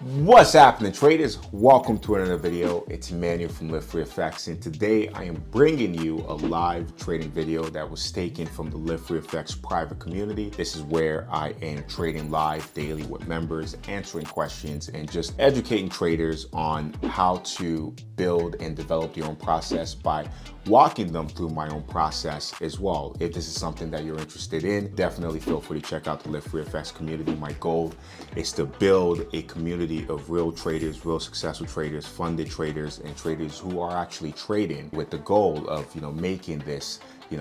What's happening, traders? Welcome to another video. It's Emmanuel from LiveFree, and today I am bringing you a live trading video that was taken from the LiveFree private community. This is where I am trading live daily with members, answering questions, and just educating traders on how to build and develop your own process by walking them through my own process as well. If this is something that you're interested in, definitely feel free to check out the LiveFree community. My goal is to build a community of real traders, real successful traders, funded traders, and traders who are actually trading with the goal of, making this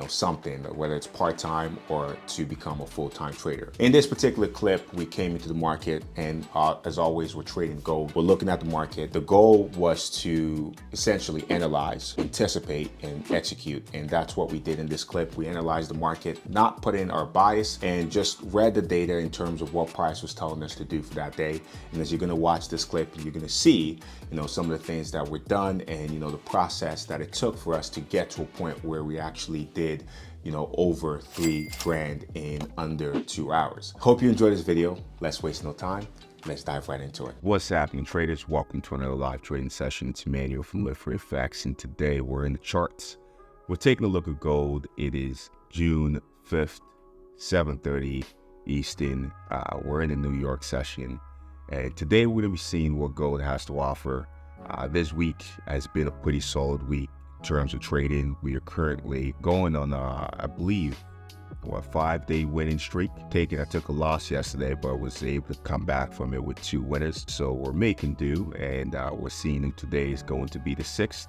something, whether it's part-time or to become a full-time trader. In this particular clip, we came into the market and as always, we're trading gold. We're looking at the market. The goal was to essentially analyze, anticipate, and execute. And that's what we did in this clip. We analyzed the market, not put in our bias, and just read the data in terms of what price was telling us to do for that day. And as you're gonna watch this clip, you're gonna see, some of the things that were done and, the process that it took for us to get to a point where we actually did over 3 grand in under 2 hours. Hope you enjoyed this video. Let's waste no time. Let's dive right into it. What's happening, traders? Welcome to another live trading session. It's Emmanuel from LiveFree, and today we're in the charts. We're taking a look at gold. It is June 5th, 7:30 Eastern. We're in the New York session, and today we're going to be seeing what gold has to offer. This week has been a pretty solid week in terms of trading. We are currently going on, I believe, a 5-day winning streak. I took a loss yesterday, but was able to come back from it with 2 winners. So we're making do, and we're seeing today is going to be the 6th.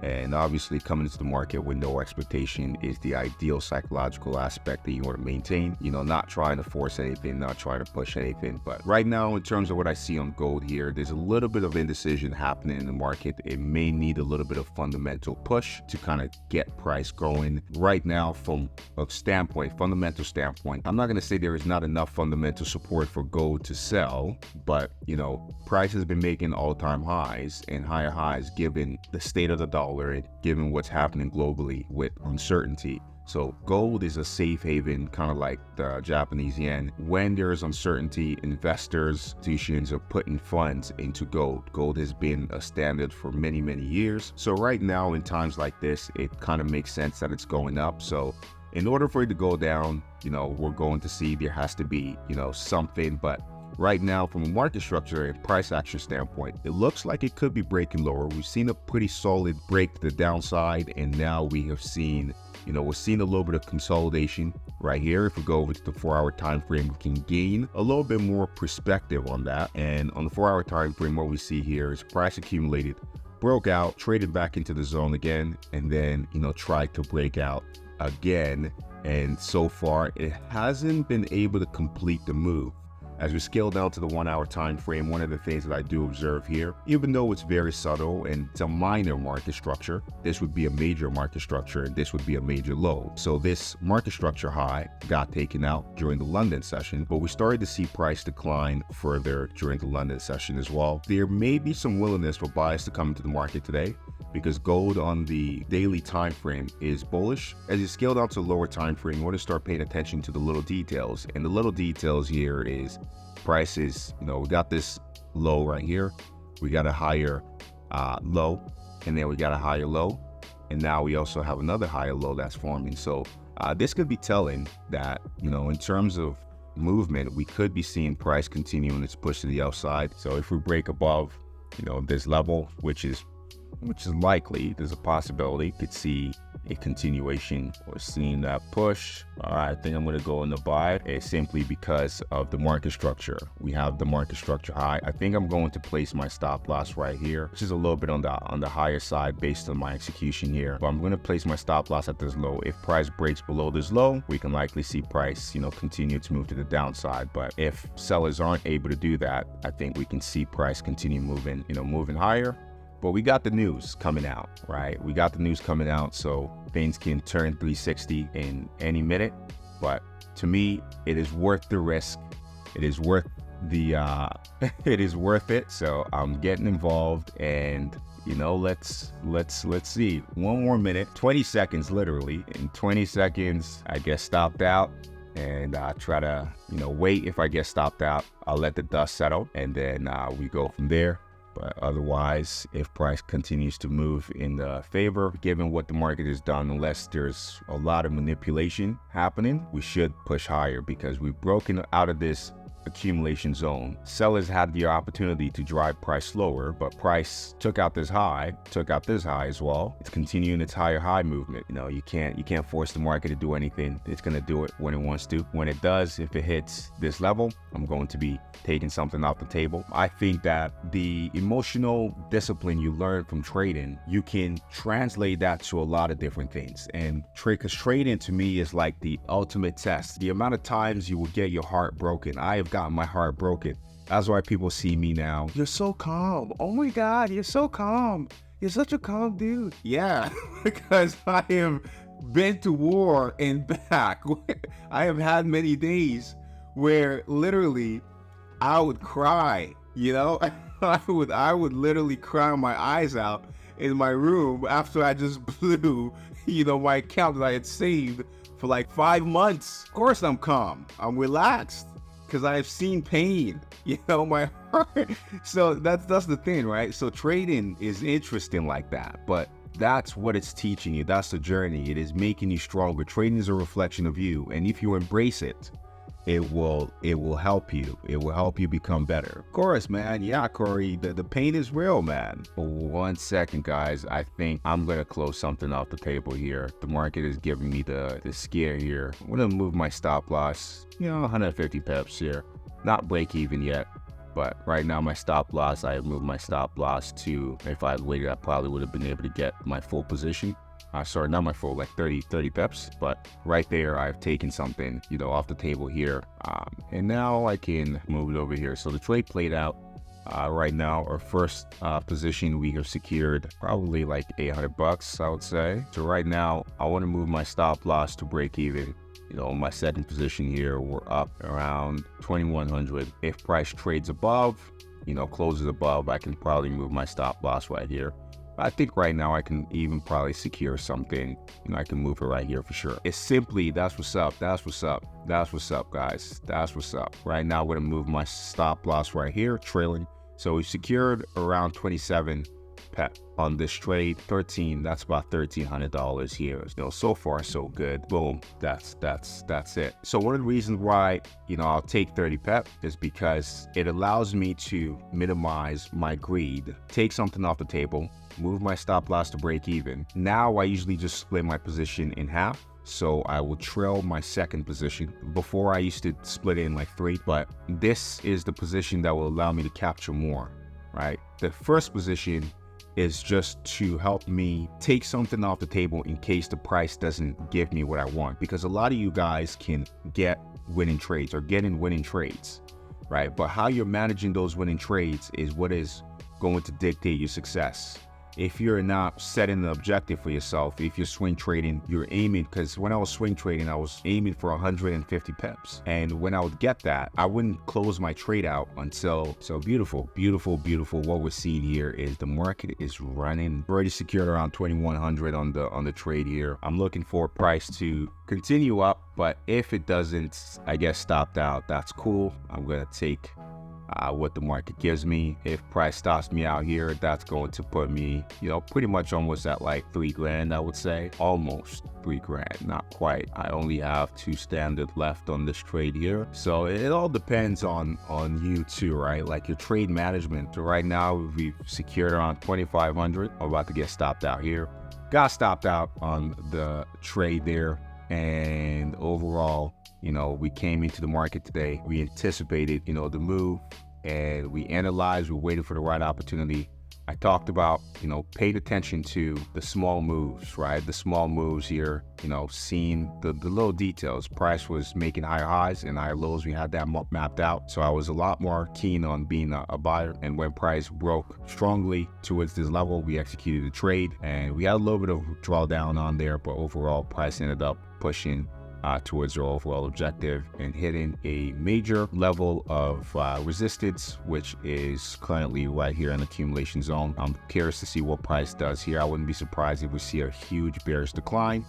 And obviously coming into the market with no expectation is the ideal psychological aspect that you want to maintain. Not trying to force anything, not trying to push anything. But right now, in terms of what I see on gold here, there's a little bit of indecision happening in the market. It may need a little bit of fundamental push to kind of get price going. Right now, from a fundamental standpoint, I'm not going to say there is not enough fundamental support for gold to sell, but price has been making all-time highs and higher highs given the state of the dollar and given what's happening globally with uncertainty. So gold is a safe haven, kind of like the Japanese yen. When there is uncertainty, investors, institutions are putting funds into gold. Gold has been a standard for many, many years. So right now, in times like this, it kind of makes sense that it's going up. So in order for it to go down, we're going to see there has to be, something. But right now, from a market structure and price action standpoint, it looks like it could be breaking lower. We've seen a pretty solid break to the downside, and now we have seen, we're seeing a little bit of consolidation right here. If we go over to the 4-hour time frame, we can gain a little bit more perspective on that. And on the 4-hour time frame, what we see here is price accumulated, broke out, traded back into the zone again, and then, tried to break out again. And so far, it hasn't been able to complete the move. As we scale down to the 1-hour time frame, one of the things that I do observe here, even though it's very subtle and it's a minor market structure, this would be a major market structure and this would be a major low. So this market structure high got taken out during the London session, but we started to see price decline further during the London session as well. There may be some willingness for buyers to come into the market today because gold on the daily time frame is bullish. As you scale down to the lower time frame, you want to start paying attention to the little details. And the little details here is prices, we got this low right here, we got a higher low, and then we got a higher low, and now we also have another higher low that's forming. So this could be telling that, in terms of movement, we could be seeing price continuing its push to the outside. So if we break above, this level, which is likely, there's a possibility could see a continuation or seeing that push. I think I'm going to go in the buy. It's simply because of the market structure. We have the market structure high. I think I'm going to place my stop loss right here, which is a little bit on the higher side based on my execution here. But I'm going to place my stop loss at this low. If price breaks below this low, we can likely see price, continue to move to the downside. But if sellers aren't able to do that, I think we can see price continue moving, moving higher. But we got the news coming out, right? We got the news coming out, so things can turn 360 in any minute. But to me, it is worth the risk. It is worth the it is worth it. So I'm getting involved, and let's see. One more minute, 20 seconds literally. In 20 seconds, I get stopped out. and try to, wait. If I get stopped out, I'll let the dust settle, and then we go from there. But otherwise, if price continues to move in the favor, given what the market has done, unless there's a lot of manipulation happening, we should push higher because we've broken out of this accumulation zone. Sellers had the opportunity to drive price lower, but price took out this high as well. It's continuing its higher high movement. You can't force the market to do anything. It's going to do it when it wants to. When it does, if it hits this level, I'm going to be taking something off the table. I think that the emotional discipline you learn from trading, you can translate that to a lot of different things. And because trading to me is like the ultimate test. The amount of times you will get your heart broken. I have gotten my heart broken. That's why people see me now. You're so calm. Oh my God, you're so calm. You're such a calm dude. Yeah, because I have been to war and back. I have had many days where literally I would cry, I would literally cry my eyes out in my room after I just blew, my account that I had saved for like 5 months. Of course I'm calm. I'm relaxed because I've seen pain, my heart. So that's the thing, right? So trading is interesting like that, but that's what it's teaching you. That's the journey. It is making you stronger. Trading is a reflection of you. And if you embrace it, it will help you. It will help you become better. Of course, man. Yeah, Corey, the pain is real, man. For 1 second, guys, I think I'm going to close something off the table here. The market is giving me the scare here. I'm going to move my stop loss, 150 pips here. Not break even yet. But right now, my stop loss, I have moved my stop loss to, if I had waited, I probably would have been able to get my full position. Sorry, not my full, like 30 pips, but right there, I've taken something, off the table here. And now I can move it over here. So the trade played out. Right now, our first position, we have secured probably like $800, I would say. So right now, I want to move my stop loss to break even. My second position here, we're up around 2,100. If price trades above, closes above, I can probably move my stop loss right here. I think right now I can even probably secure something. I can move it right here for sure. It's simply, that's what's up. That's what's up. That's what's up, guys. That's what's up. Right now, I'm going to move my stop loss right here, trailing. So we secured around 27 pep on this trade. 13, that's about $1,300 here. So far so good. Boom. That's it. So one of the reasons why, I'll take 30 pep is because it allows me to minimize my greed, take something off the table, move my stop loss to break even. Now I usually just split my position in half. So I will trail my second position. Before I used to split it in like 3, but this is the position that will allow me to capture more, right? The first position is just to help me take something off the table in case the price doesn't give me what I want. Because a lot of you guys can get winning trades or get in winning trades, right? But how you're managing those winning trades is what is going to dictate your success. If you're not setting an objective for yourself, if you're swing trading, you're aiming, because when I was swing trading, I was aiming for 150 pips. And when I would get that, I wouldn't close my trade out until, so beautiful. What we're seeing here is the market is running. We're already secured around 2,100 on the trade here. I'm looking for price to continue up, but if it doesn't, I guess stopped out, that's cool. I'm going to take what the market gives me. If price stops me out here, that's going to put me, pretty much almost at like $3,000, I would say. Almost $3,000, not quite. I only have 2 standard left on this trade here. So it all depends on you too, right? Like your trade management. So right now we've secured around 2,500. I'm about to get stopped out here. Got stopped out on the trade there. And overall, we came into the market today. We anticipated, the move, and we analyzed, we waited for the right opportunity. I talked about, paid attention to the small moves, right? The small moves here, seeing the little details. Price was making higher highs and higher lows. We had that mapped out. So I was a lot more keen on being a buyer. And when price broke strongly towards this level, we executed the trade, and we had a little bit of drawdown on there, but overall price ended up pushing towards your overall objective and hitting a major level of resistance, which is currently right here in the accumulation zone. I'm curious to see what price does here. I wouldn't be surprised if we see a huge bearish decline,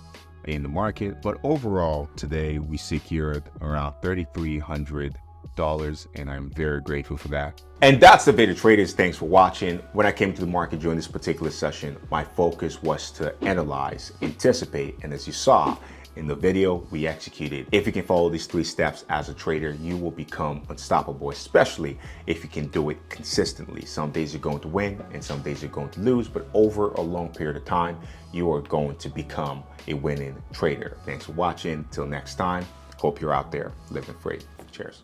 in the market. But overall, today we secured around $3,300, and I'm very grateful for that. And that's the video, traders. Thanks for watching. When I came to the market during this particular session, my focus was to analyze, anticipate, and as you saw in the video, we executed. If you can follow these 3 steps as a trader, you will become unstoppable, especially if you can do it consistently. Some days you're going to win and some days you're going to lose, but over a long period of time, you are going to become a winning trader. Thanks for watching. Till next time, hope you're out there living free. Cheers.